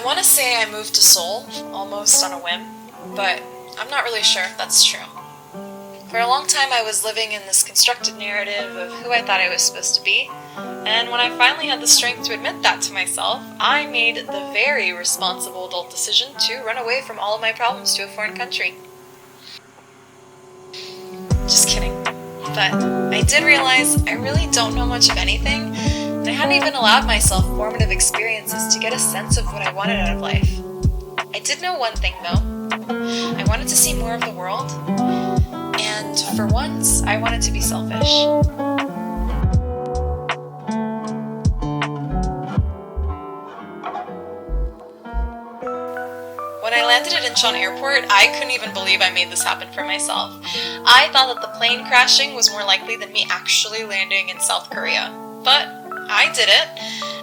I want to say I moved to Seoul almost on a whim, but I'm not really sure if that's true. For a long time I was living in this constructed narrative of who I thought I was supposed to be, and when I finally had the strength to admit that to myself, I made the very responsible adult decision to run away from all of my problems to a foreign country. Just kidding. But I did realize I really don't know much of anything, and I hadn't even allowed myself formative experiences to get a sense of what I wanted out of life. I did know one thing though. I wanted to see more of the world, and for once, I wanted to be selfish. When I landed at Incheon Airport, I couldn't even believe I made this happen for myself. I thought that the plane crashing was more likely than me actually landing in South Korea. But I did it,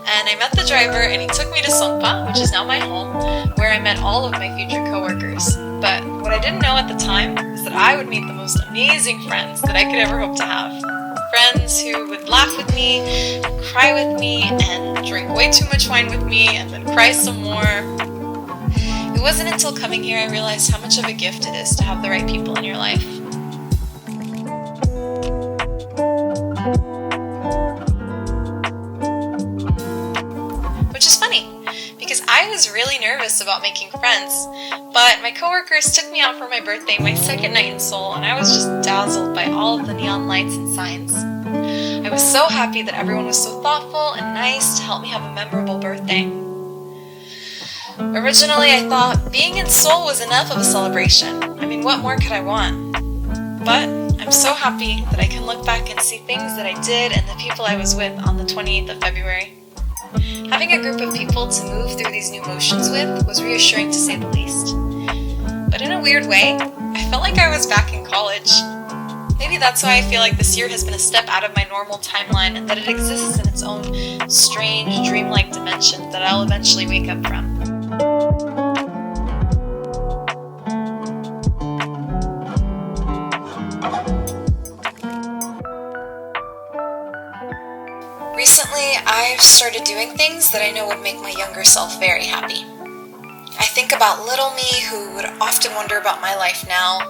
and I met the driver and he took me to Songpa, which is now my home, where I met all of my future coworkers. But what I didn't know at the time was that I would meet the most amazing friends that I could ever hope to have. Friends who would laugh with me, and cry with me, and drink way too much wine with me, and then cry some more. It wasn't until coming here I realized how much of a gift it is to have the right people in your life. Which is funny, because I was really nervous about making friends, but my coworkers took me out for my birthday, my second night in Seoul, and I was just dazzled by all of the neon lights and signs. I was so happy that everyone was so thoughtful and nice to help me have a memorable birthday. Originally, I thought being in Seoul was enough of a celebration. I mean, what more could I want? But I'm so happy that I can look back and see things that I did and the people I was with on the 28th of February. Having a group of people to move through these new motions with was reassuring to say the least. But in a weird way, I felt like I was back in college. Maybe that's why I feel like this year has been a step out of my normal timeline and that it exists in its own strange, dreamlike dimension that I'll eventually wake up from. Recently, I've started doing things that I know would make my younger self very happy. I think about little me who would often wonder about my life now,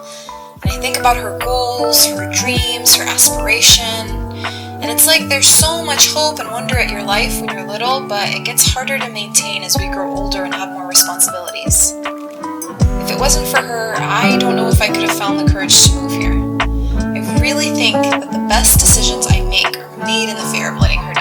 and I think about her goals, her dreams, her aspiration, and it's like there's so much hope and wonder at your life when you're little, but it gets harder to maintain as we grow older and have more responsibilities. If it wasn't for her, I don't know if I could have found the courage to move here. I really think that the best decisions I make are made in the fear of letting her down.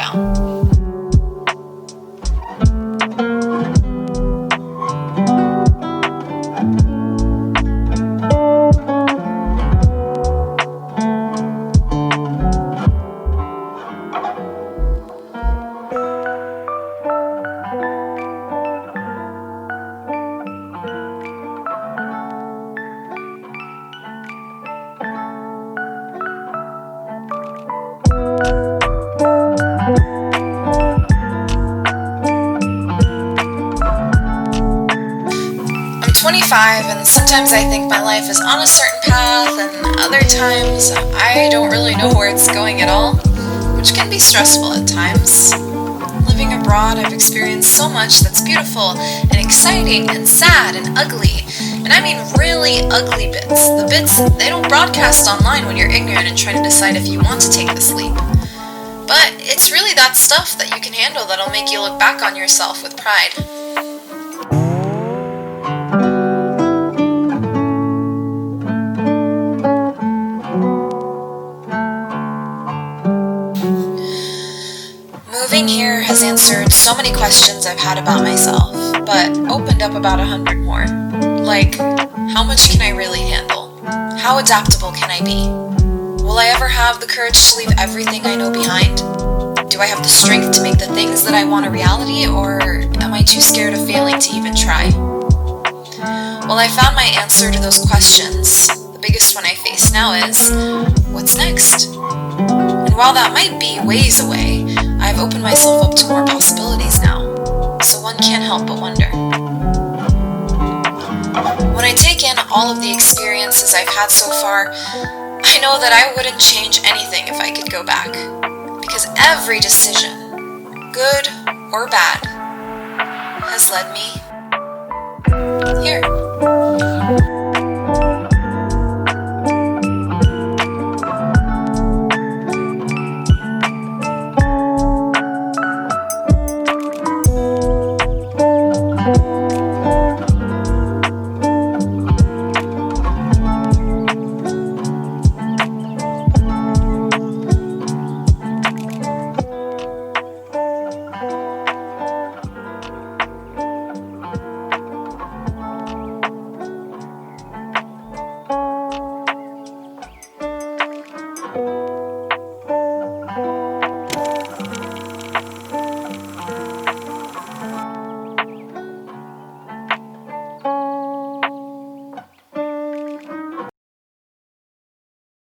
I'm 25, and sometimes I think my life is on a certain path, and other times I don't really know where it's going at all, which can be stressful at times. Living abroad, I've experienced so much that's beautiful and exciting and sad and ugly, and I mean really ugly bits. The bits they don't broadcast online when you're ignorant and trying to decide if you want to take this leap. But it's really that stuff that you can handle that'll make you look back on yourself with pride. Moving here has answered so many questions I've had about myself, but opened up about 100 more. Like, how much can I really handle? How adaptable can I be? Will I ever have the courage to leave everything I know behind? Do I have the strength to make the things that I want a reality, or am I too scared of failing to even try? Well, I found my answer to those questions. The biggest one I face now is, what's next? And while that might be ways away, I've opened myself up to more possibilities now, so one can't help but wonder. When I take in all of the experiences I've had so far, I know that I wouldn't change anything if I could go back, because every decision, good or bad, has led me Here.